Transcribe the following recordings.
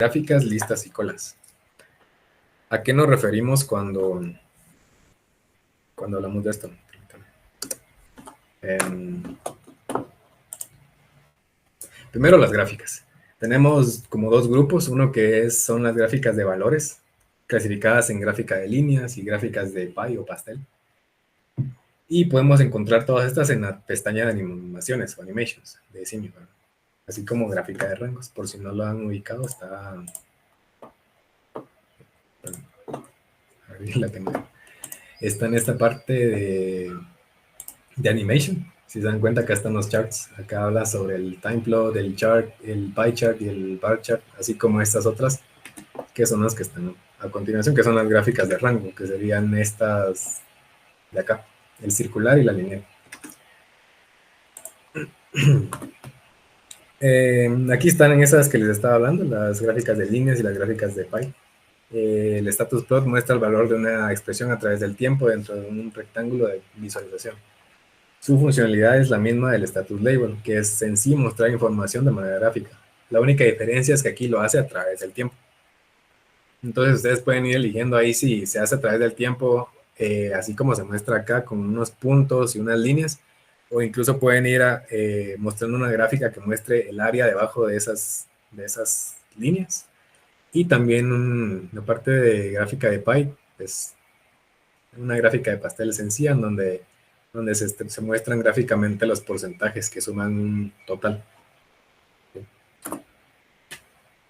Gráficas, listas y colas. ¿A qué nos referimos cuando hablamos de esto? Primero las gráficas. Tenemos como dos grupos, uno que son las gráficas de valores, clasificadas en gráfica de líneas y gráficas de pie o pastel. Y podemos encontrar todas estas en la pestaña de animaciones o animations de Simio, ¿verdad? Así como gráfica de rangos. Por si no lo han ubicado, está en esta parte de animation. Si se dan cuenta, acá están los charts. Acá habla sobre el time plot, el chart, el pie chart y el bar chart, así como estas otras, que son las que están a continuación, que son las gráficas de rango, que serían estas de acá, el circular y la lineal. Aquí están en esas que les estaba hablando, las gráficas de líneas y las gráficas de pie. El status plot muestra el valor de una expresión a través del tiempo dentro de un rectángulo de visualización. Su funcionalidad es la misma del status label, que es en sí mostrar información de manera gráfica. La única diferencia es que aquí lo hace a través del tiempo. Entonces ustedes pueden ir eligiendo ahí si se hace a través del tiempo, así como se muestra acá, con unos puntos y unas líneas, o incluso pueden ir mostrando una gráfica que muestre el área debajo de esas líneas. Y también la parte de gráfica de pie, es una gráfica de pastel sencilla en donde se muestran gráficamente los porcentajes que suman un total.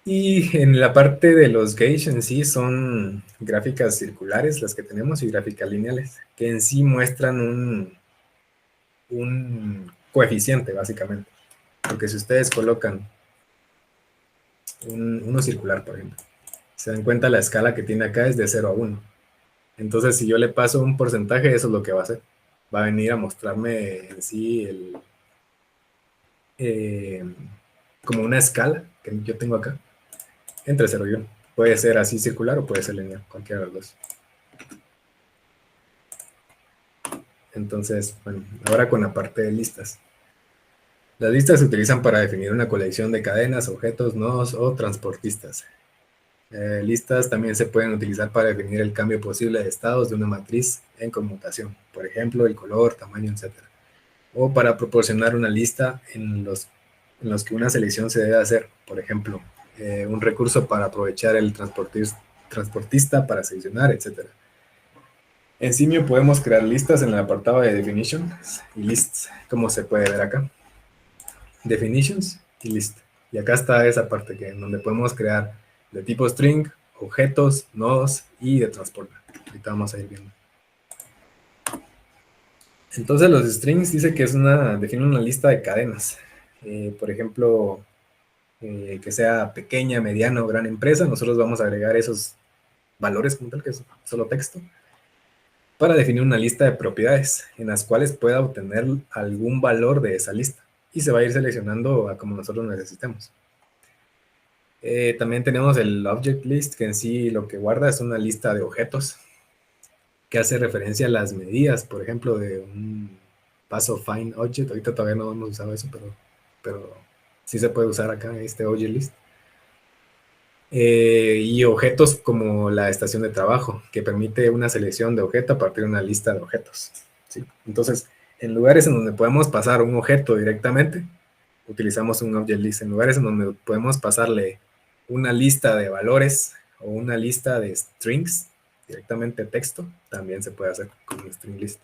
Y en la parte de los gauge en sí son gráficas circulares las que tenemos y gráficas lineales, que en sí muestran un coeficiente básicamente. Porque si ustedes colocan uno circular, por ejemplo, se dan cuenta la escala que tiene acá es de 0 a 1. Entonces si yo le paso un porcentaje, eso es lo que va a hacer. Va a venir a mostrarme en sí como una escala que yo tengo acá entre 0 y 1. Puede ser así circular o puede ser lineal, cualquiera de los dos. Entonces, bueno, ahora con la parte de listas. Las listas se utilizan para definir una colección de cadenas, objetos, nodos o transportistas. Listas también se pueden utilizar para definir el cambio posible de estados de una matriz en conmutación, por ejemplo, el color, tamaño, etc. O para proporcionar una lista en los que una selección se debe hacer, por ejemplo, un recurso para aprovechar el transportista para seleccionar, etc. En Simio podemos crear listas en el apartado de Definitions y Lists, como se puede ver acá. Definitions y List. Y acá está esa parte donde podemos crear de tipo string, objetos, nodos y de transporte. Ahorita vamos a ir viendo. Entonces los strings dice que define una lista de cadenas. Por ejemplo, que sea pequeña, mediana o gran empresa, nosotros vamos a agregar esos valores como tal, que es solo texto, para definir una lista de propiedades en las cuales pueda obtener algún valor de esa lista y se va a ir seleccionando a como nosotros necesitemos. También tenemos el object list, que en sí lo que guarda es una lista de objetos que hace referencia a las medidas, por ejemplo, de un paso find object. Ahorita todavía no hemos usado eso, pero sí se puede usar acá este object list. Y objetos como la estación de trabajo, que permite una selección de objeto a partir de una lista de objetos, ¿sí? Entonces, en lugares en donde podemos pasar un objeto directamente, utilizamos un object list. En lugares en donde podemos pasarle una lista de valores o una lista de strings, directamente texto, también se puede hacer con un string list.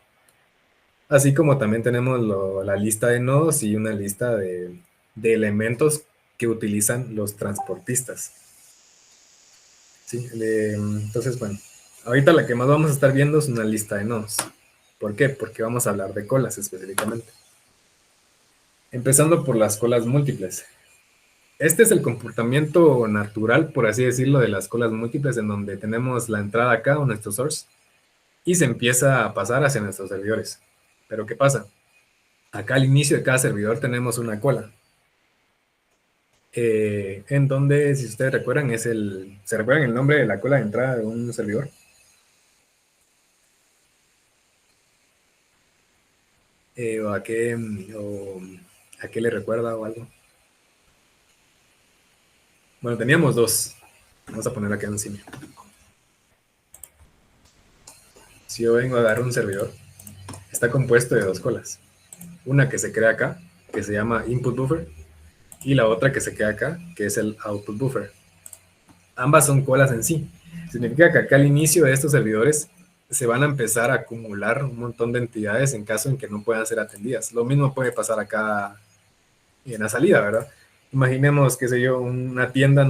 Así como también tenemos la lista de nodos y una lista de elementos que utilizan los transportistas. Sí, entonces, bueno, ahorita la que más vamos a estar viendo es una lista de nodos. ¿Por qué? Porque vamos a hablar de colas específicamente. Empezando por las colas múltiples. Este es el comportamiento natural, por así decirlo, de las colas múltiples, en donde tenemos la entrada acá o nuestro source y se empieza a pasar hacia nuestros servidores. Pero ¿qué pasa? Acá al inicio de cada servidor tenemos una cola. En donde, si ustedes recuerdan, ¿se recuerdan el nombre de la cola de entrada de un servidor? O a qué le recuerda o algo. Bueno, teníamos dos. Vamos a poner acá encima. Si yo vengo a agarrar un servidor, está compuesto de dos colas. Una que se crea acá, que se llama input buffer, y la otra que se queda acá, que es el output buffer. Ambas son colas en sí. Significa que acá al inicio de estos servidores se van a empezar a acumular un montón de entidades en caso en que no puedan ser atendidas. Lo mismo puede pasar acá en la salida, ¿verdad? Imaginemos, qué sé yo, una tienda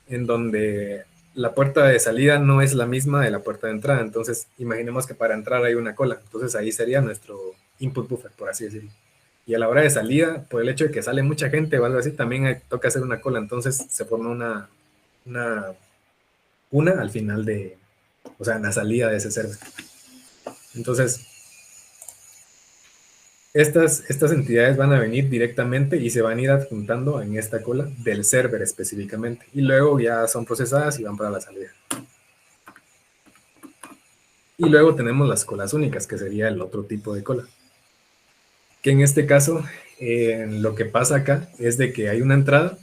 en donde la puerta de salida no es la misma de la puerta de entrada. Entonces, imaginemos que para entrar hay una cola. Entonces, ahí sería nuestro input buffer, por así decirlo. Y a la hora de salida, por el hecho de que sale mucha gente o algo así, también toca hacer una cola. Entonces, se forma una, una al final o sea, en la salida de ese server. Entonces, estas entidades van a venir directamente y se van a ir adjuntando en esta cola del server específicamente. Y luego ya son procesadas y van para la salida. Y luego tenemos las colas únicas, que sería el otro tipo de cola. Que en este caso, lo que pasa acá es de que hay una entrada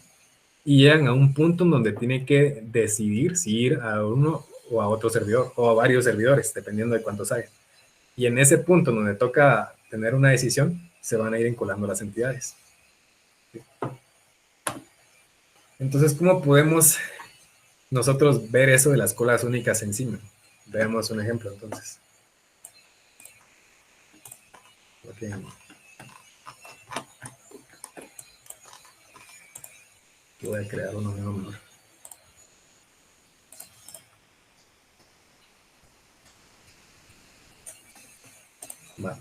y llegan a un punto en donde tienen que decidir si ir a uno o a otro servidor, o a varios servidores, dependiendo de cuántos hay. Y en ese punto donde toca tener una decisión, se van a ir encolando las entidades. Entonces, ¿cómo podemos nosotros ver eso de las colas únicas encima? Veamos un ejemplo entonces. Okay. Voy a crear uno nuevo mejor. Va.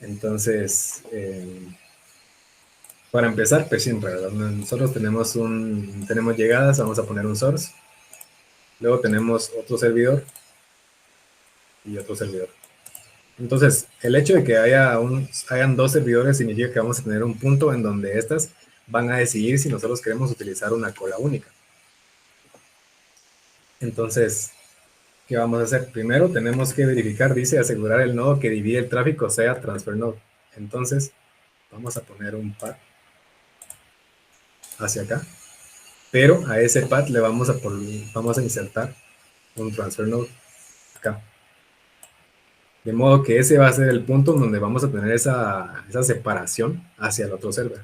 Entonces, para empezar, pues siempre, ¿verdad? Nosotros tenemos llegadas, vamos a poner un source. Luego tenemos otro servidor y otro servidor. Entonces, el hecho de que hayan dos servidores significa que vamos a tener un punto en donde estas van a decidir si nosotros queremos utilizar una cola única. Entonces, ¿qué vamos a hacer? Primero tenemos que verificar, dice, asegurar el nodo que divide el tráfico sea transfer node. Entonces, vamos a poner un path hacia acá, pero a ese path le vamos a insertar un transfer node acá. De modo que ese va a ser el punto donde vamos a tener esa separación hacia el otro server.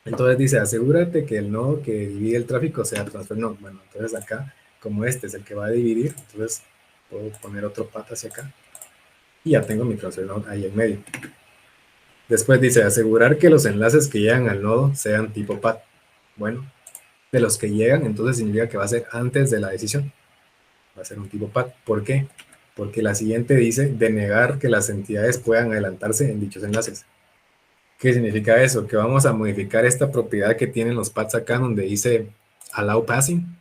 Entonces dice, asegúrate que el nodo que divide el tráfico sea transfer node. Bueno, entonces acá, como este es el que va a dividir, entonces puedo poner otro path hacia acá. Y ya tengo mi transfer node ahí en medio. Después dice, asegurar que los enlaces que llegan al nodo sean tipo path. Bueno, de los que llegan, entonces significa que va a ser antes de la decisión. Va a ser un tipo path. ¿Por qué? Porque la siguiente dice denegar que las entidades puedan adelantarse en dichos enlaces. ¿Qué significa eso? Que vamos a modificar esta propiedad que tienen los paths acá donde dice allow passing.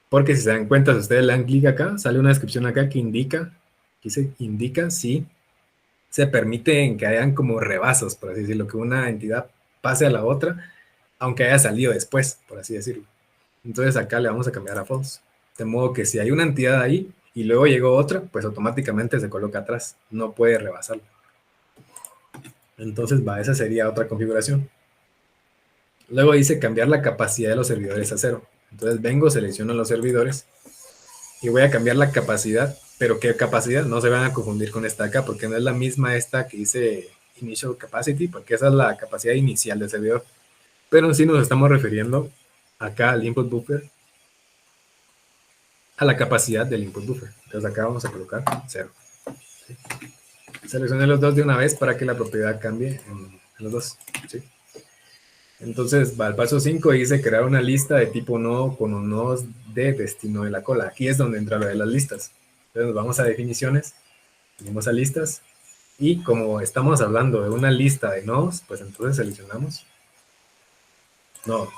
Porque si se dan cuenta, si ustedes le dan clic acá, sale una descripción acá que indica si se permite que hayan como rebasos, por así decirlo, que una entidad pase a la otra, aunque haya salido después, por así decirlo. Entonces acá le vamos a cambiar a false. De modo que si hay una entidad ahí y luego llegó otra, pues automáticamente se coloca atrás. No puede rebasarlo. Entonces, esa sería otra configuración. Luego dice cambiar la capacidad de los servidores a 0. Entonces vengo, selecciono los servidores y voy a cambiar la capacidad. Pero ¿qué capacidad? No se van a confundir con esta acá, porque no es la misma esta que dice initial capacity, porque esa es la capacidad inicial del servidor. Pero en sí nos estamos refiriendo acá al input buffer, a la capacidad del input buffer. Entonces acá vamos a colocar 0. ¿Sí? Seleccioné los dos de una vez para que la propiedad cambie en los dos. ¿Sí? Entonces, va al paso 5 y dice crear una lista de tipo nodo con un nodo de destino de la cola. Aquí es donde entra lo de las listas. Entonces nos vamos a definiciones, venimos a listas y como estamos hablando de una lista de nodos, pues entonces seleccionamos nodo.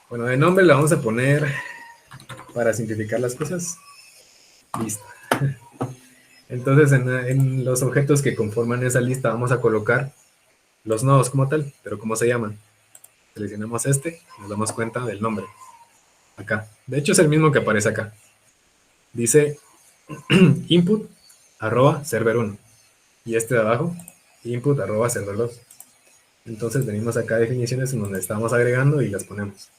Bueno, de nombre le vamos a poner, para simplificar las cosas, lista. Entonces en los objetos que conforman esa lista vamos a colocar los nodos como tal, pero ¿cómo se llaman? Seleccionamos este y nos damos cuenta del nombre. Acá. De hecho es el mismo que aparece acá. Dice input @server1 y este de abajo input @server2. Entonces venimos acá a definiciones en donde estamos agregando y las ponemos.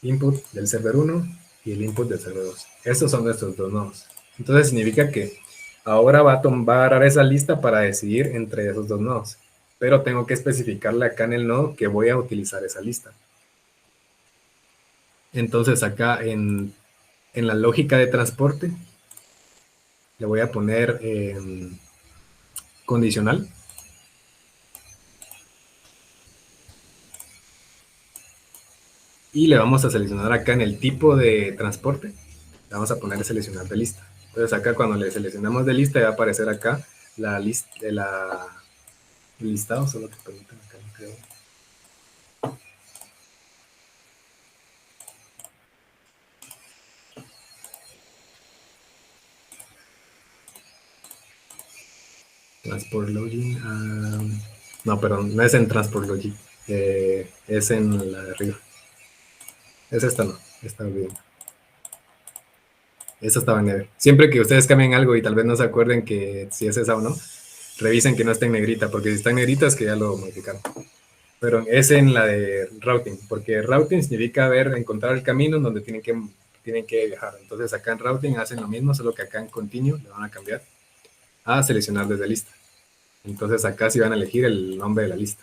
Input del server 1 y el input del server 2. Estos son nuestros dos nodos. Entonces significa que ahora va a agarrar esa lista para decidir entre esos dos nodos. Pero tengo que especificarle acá en el nodo que voy a utilizar esa lista. Entonces acá en la lógica de transporte le voy a poner condicional. Y le vamos a seleccionar acá en el tipo de transporte, le vamos a poner seleccionar de lista. Entonces acá cuando le seleccionamos de lista va a aparecer acá la lista, el listado, solo que permítanme acá, no creo. Transport Login, no, perdón, no es en Transport Login, es en la de arriba. Es esta no, está bien. Esa estaba en negro. Siempre que ustedes cambien algo y tal vez no se acuerden que si es esa o no, revisen que no esté en negrita, porque si está en negrita es que ya lo modificaron. Pero es en la de routing, porque routing significa encontrar el camino en donde tienen que viajar. Entonces acá en routing hacen lo mismo, solo que acá en continue le van a cambiar a seleccionar desde lista. Entonces acá sí van a elegir el nombre de la lista,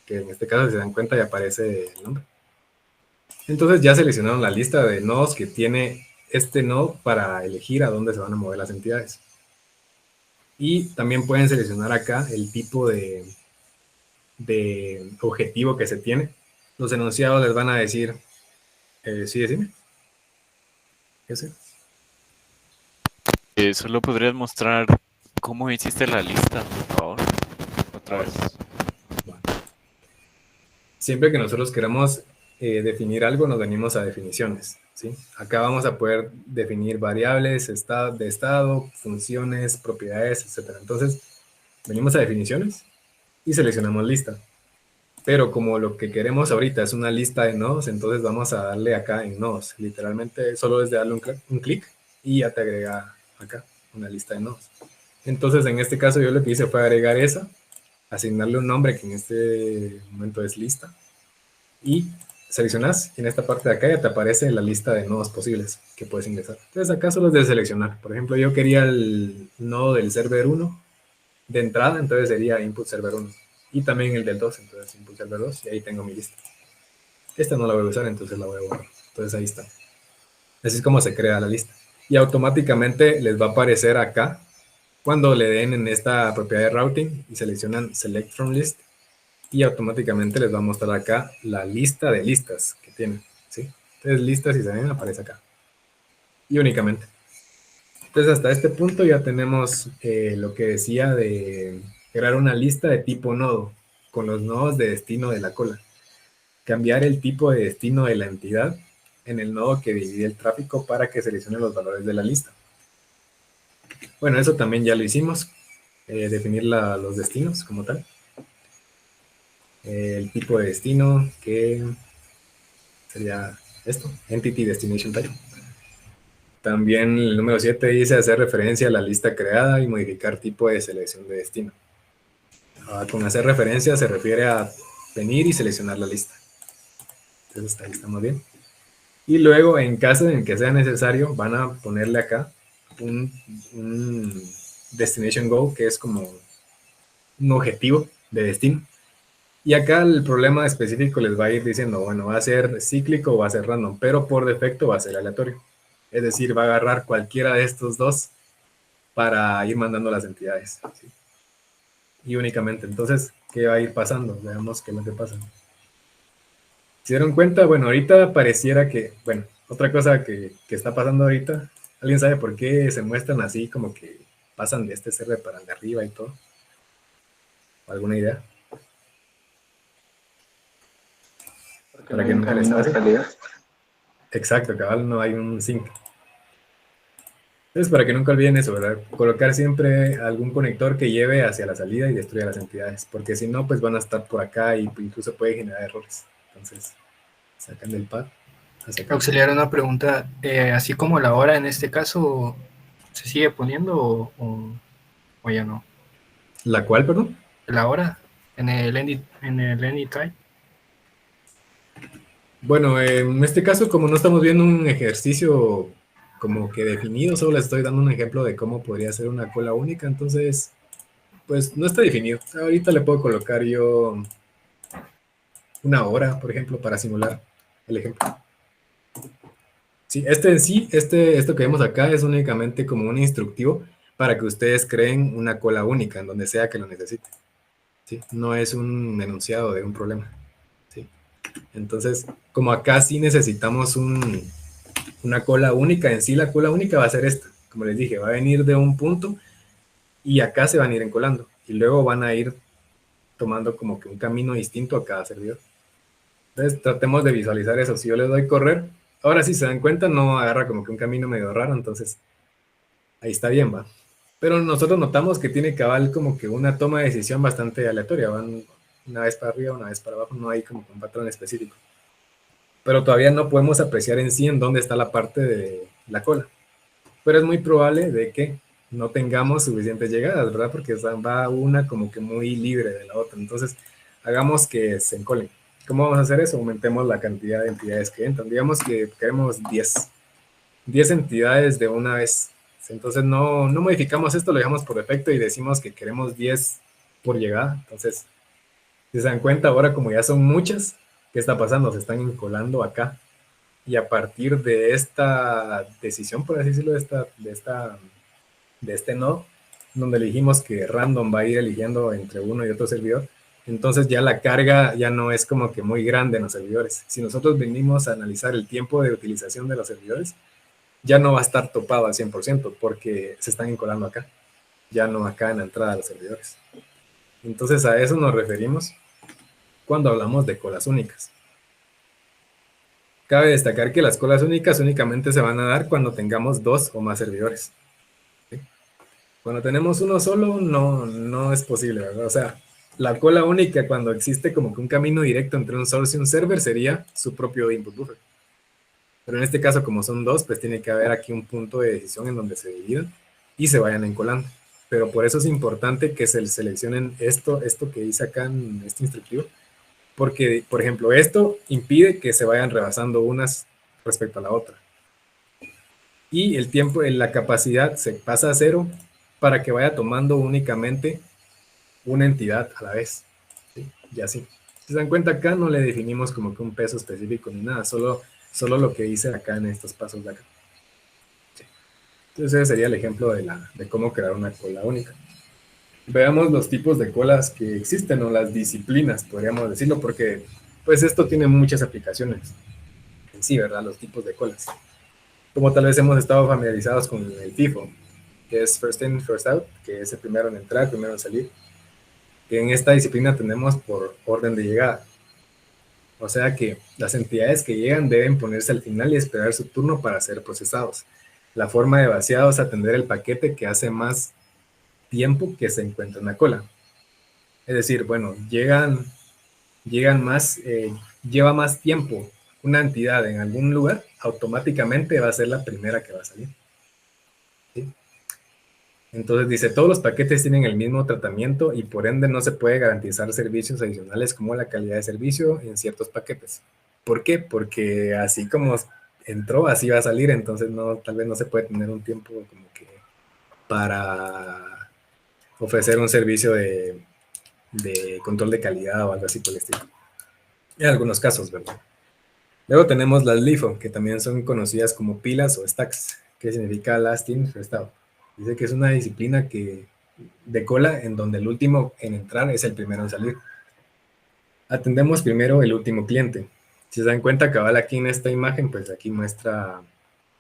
que en este caso si se dan cuenta ya aparece el nombre. Entonces ya seleccionaron la lista de nodos que tiene este nodo para elegir a dónde se van a mover las entidades. Y también pueden seleccionar acá el tipo de objetivo que se tiene. Los enunciados les van a decir, sí, decime. ¿Qué sé? Solo podrías mostrar cómo hiciste la lista, por favor. Otra vez. Bueno. Siempre que nosotros queramos definir algo, nos venimos a definiciones, ¿sí? Acá vamos a poder definir variables de estado, funciones, propiedades, etc. Entonces, venimos a definiciones y seleccionamos lista. Pero como lo que queremos ahorita es una lista de nodos, entonces vamos a darle acá en nodos. Literalmente solo es de darle un clic y ya te agrega acá una lista de nodos. Entonces en este caso yo lo que hice fue agregar esa, asignarle un nombre que en este momento es lista y seleccionas y en esta parte de acá ya te aparece la lista de nodos posibles que puedes ingresar. Entonces acá solo es de seleccionar. Por ejemplo, yo quería el nodo del server 1 de entrada, entonces sería input server 1 y también el del 2, entonces input server 2 y ahí tengo mi lista. Esta no la voy a usar, entonces la voy a borrar. Entonces ahí está. Así es como se crea la lista. Y automáticamente les va a aparecer acá cuando le den en esta propiedad de routing y seleccionan select from list y automáticamente les va a mostrar acá la lista de listas que tienen, ¿sí? Entonces listas, si se ven, aparece acá. Y únicamente. Entonces hasta este punto ya tenemos lo que decía de crear una lista de tipo nodo con los nodos de destino de la cola. Cambiar el tipo de destino de la entidad en el nodo que divide el tráfico para que seleccione los valores de la lista. Bueno, eso también ya lo hicimos, definir los destinos como tal. El tipo de destino que sería esto, Entity Destination Type. También el número 7 dice hacer referencia a la lista creada y modificar tipo de selección de destino. Con hacer referencia se refiere a venir y seleccionar la lista. Entonces ahí estamos bien. Y luego, en caso en que sea necesario, van a ponerle acá un destination goal, que es como un objetivo de destino. Y acá el problema específico les va a ir diciendo, bueno, va a ser cíclico o va a ser random, pero por defecto va a ser aleatorio. Es decir, va a agarrar cualquiera de estos dos para ir mandando las entidades. ¿Sí? Y únicamente, entonces, ¿qué va a ir pasando? Veamos qué es lo que pasa. ¿Se dieron cuenta? Bueno, ahorita pareciera que, bueno, otra cosa que está pasando ahorita, ¿alguien sabe por qué se muestran así como que pasan de este server para el de arriba y todo? ¿Alguna idea? Porque no Para hay que un nunca les camino de pase. salida. Exacto, cabal, no hay un sync. Entonces, para que nunca olviden eso, ¿verdad? Colocar siempre algún conector que lleve hacia la salida y destruya las entidades, porque si no, pues van a estar por acá y incluso puede generar errores. Entonces, sacan del pad hacia acá. Auxiliar, una pregunta, así como la hora en este caso, ¿se sigue poniendo o ya no? ¿La cual, perdón? ¿La hora? en el Anytime. Bueno, en este caso, como no estamos viendo un ejercicio como que definido, solo les estoy dando un ejemplo de cómo podría ser una cola única, entonces, pues no está definido. Ahorita le puedo colocar yo una hora, por ejemplo, para simular el ejemplo. Sí, esto que vemos acá es únicamente como un instructivo para que ustedes creen una cola única en donde sea que lo necesiten. ¿Sí? No es un enunciado de un problema. ¿Sí? Entonces, como acá sí necesitamos una cola única, en sí la cola única va a ser esta. Como les dije, va a venir de un punto y acá se van a ir encolando. Y luego van a ir tomando como que un camino distinto a cada servidor. Entonces, tratemos de visualizar eso. Si yo le doy correr, ahora si se dan cuenta, no agarra como que un camino medio raro, entonces ahí está bien, va. Pero nosotros notamos que tiene cabal como que una toma de decisión bastante aleatoria. Van una vez para arriba, una vez para abajo, no hay como un patrón específico. Pero todavía no podemos apreciar en sí en dónde está la parte de la cola. Pero es muy probable de que no tengamos suficientes llegadas, ¿verdad? Porque va una como que muy libre de la otra. Entonces, hagamos que se encolen. ¿Cómo vamos a hacer eso? Aumentemos la cantidad de entidades que entran. Digamos que queremos 10 entidades de una vez. Entonces, no modificamos esto, lo dejamos por defecto y decimos que queremos 10 por llegada. Entonces, si se dan cuenta, ahora como ya son muchas, ¿qué está pasando? Se están encolando acá. Y a partir de esta decisión, por así decirlo, de este nodo, donde elegimos que random va a ir eligiendo entre uno y otro servidor, entonces ya la carga ya no es como que muy grande en los servidores. Si nosotros venimos a analizar el tiempo de utilización de los servidores, ya no va a estar topado al 100% porque se están encolando acá, ya no acá en la entrada de los servidores. Entonces a eso nos referimos cuando hablamos de colas únicas. Cabe destacar que las colas únicas únicamente se van a dar cuando tengamos 2 o más servidores. ¿Sí? Cuando tenemos uno solo, no es posible, ¿verdad? O sea, la cola única cuando existe como que un camino directo entre un source y un server sería su propio input buffer. Pero en este caso, como son 2, pues tiene que haber aquí un punto de decisión en donde se dividan y se vayan encolando. Pero por eso es importante que se seleccionen esto que dice acá en este instructivo, porque, por ejemplo, esto impide que se vayan rebasando unas respecto a la otra. Y el tiempo, la capacidad se pasa a 0 para que vaya tomando únicamente una entidad a la vez. ¿Sí? Y así. Si se dan cuenta acá, no le definimos como que un peso específico ni nada, solo lo que dice acá en estos pasos de acá. ¿Sí? Entonces ese sería el ejemplo de cómo crear una cola única. Veamos los tipos de colas que existen o las disciplinas, podríamos decirlo, porque pues esto tiene muchas aplicaciones en sí, ¿verdad? Los tipos de colas. Como tal vez hemos estado familiarizados con el FIFO, que es First In, First Out, que es el primero en entrar, primero en salir, que en esta disciplina tenemos por orden de llegada. O sea que las entidades que llegan deben ponerse al final y esperar su turno para ser procesados. La forma de vaciado es atender el paquete que hace más tiempo que se encuentra en la cola. Es decir, bueno, llegan más, lleva más tiempo una entidad en algún lugar, automáticamente va a ser la primera que va a salir. ¿Sí? Entonces dice, todos los paquetes tienen el mismo tratamiento y por ende no se puede garantizar servicios adicionales como la calidad de servicio en ciertos paquetes. ¿Por qué? Porque así como entró, así va a salir, entonces tal vez no se puede tener un tiempo como que para ofrecer un servicio de control de calidad o algo así por el estilo. En algunos casos, ¿verdad? Luego tenemos las LIFO, que también son conocidas como pilas o stacks, que significa last in, first out. Dice que es una disciplina de cola en donde el último en entrar es el primero en salir. Atendemos primero el último cliente. Si se dan cuenta, cabal aquí en esta imagen, pues aquí muestra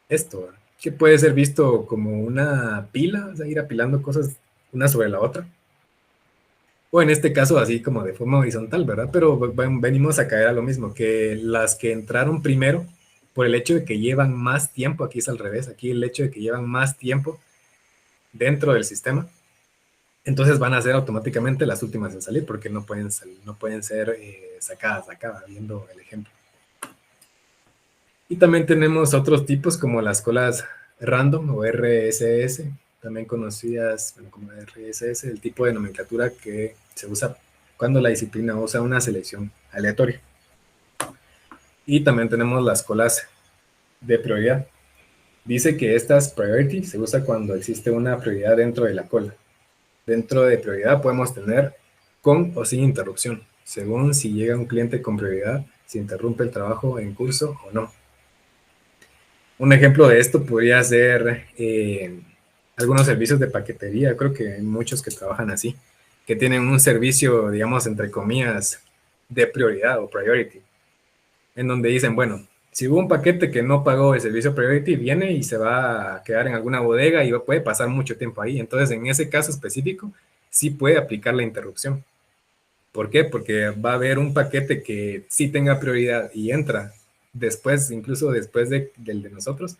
esto, ¿verdad? Que puede ser visto como una pila, o sea, ir apilando cosas una sobre la otra. O en este caso así como de forma horizontal, ¿verdad? Pero venimos a caer a lo mismo, que las que entraron primero, por el hecho de que llevan más tiempo, aquí es al revés, aquí el hecho de que llevan más tiempo dentro del sistema, entonces van a ser automáticamente las últimas en salir, porque no pueden ser sacadas acá, viendo el ejemplo. Y también tenemos otros tipos como las colas random o RSS, también conocidas como RSS, el tipo de nomenclatura que se usa cuando la disciplina usa una selección aleatoria. Y también tenemos las colas de prioridad. Dice que estas priority se usa cuando existe una prioridad dentro de la cola. Dentro de prioridad podemos tener con o sin interrupción, según si llega un cliente con prioridad, si interrumpe el trabajo en curso o no. Un ejemplo de esto podría ser algunos servicios de paquetería. Creo que hay muchos que trabajan así, que tienen un servicio, digamos, entre comillas, de prioridad o priority, en donde dicen, bueno, si hubo un paquete que no pagó el servicio priority, viene y se va a quedar en alguna bodega y puede pasar mucho tiempo ahí. Entonces, en ese caso específico, sí puede aplicar la interrupción. ¿Por qué? Porque va a haber un paquete que sí tenga prioridad y entra después, incluso después del de nosotros,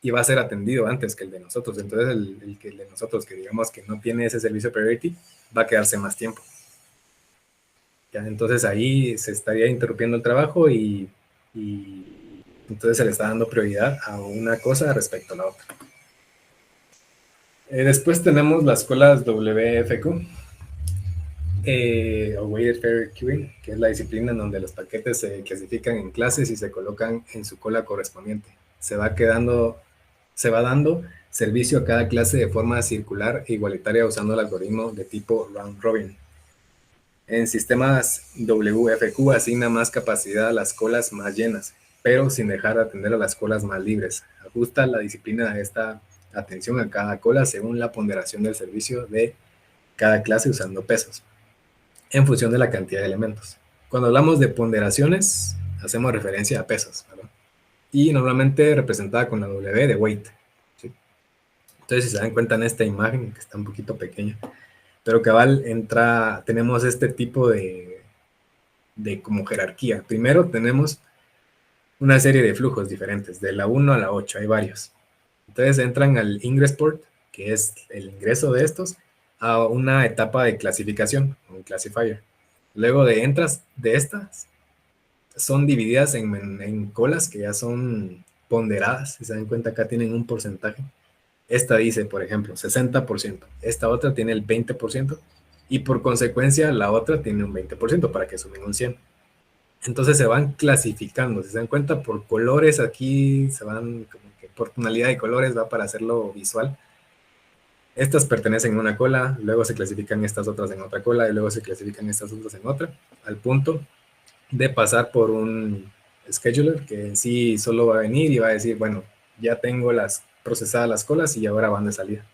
y va a ser atendido antes que el de nosotros. Entonces, el de nosotros, que digamos que no tiene ese servicio priority, va a quedarse más tiempo. ¿Ya? Entonces, ahí se estaría interrumpiendo el trabajo y entonces se le está dando prioridad a una cosa respecto a la otra. Después tenemos las colas WFQ, o Weighted Fair Queuing, que es la disciplina en donde los paquetes se clasifican en clases y se colocan en su cola correspondiente. Se va dando servicio a cada clase de forma circular e igualitaria usando el algoritmo de tipo round robin. En sistemas WFQ asigna más capacidad a las colas más llenas, pero sin dejar de atender a las colas más libres. Ajusta la disciplina de esta atención a cada cola según la ponderación del servicio de cada clase usando pesos, en función de la cantidad de elementos. Cuando hablamos de ponderaciones, hacemos referencia a pesos, ¿verdad? Y normalmente representada con la W de weight, ¿sí? Entonces, si se dan cuenta en esta imagen, que está un poquito pequeña, pero cabal tenemos este tipo de como jerarquía. Primero tenemos una serie de flujos diferentes, de la 1 a la 8, hay varios. Entonces entran al ingress port, que es el ingreso de estos, a una etapa de clasificación, un classifier. Luego de entras de estas, son divididas en colas que ya son ponderadas. Si se dan cuenta, acá tienen un porcentaje. Esta dice, por ejemplo, 60%. Esta otra tiene el 20%. Y por consecuencia, la otra tiene un 20% para que sumen un 100%. Entonces se van clasificando. Si se dan cuenta, por colores aquí, se van como que por tonalidad de colores, va para hacerlo visual. Estas pertenecen a una cola, luego se clasifican estas otras en otra cola, y luego se clasifican estas otras en otra, al punto de pasar por un scheduler que en sí solo va a venir y va a decir, bueno, ya tengo procesadas las colas y ahora van de salida.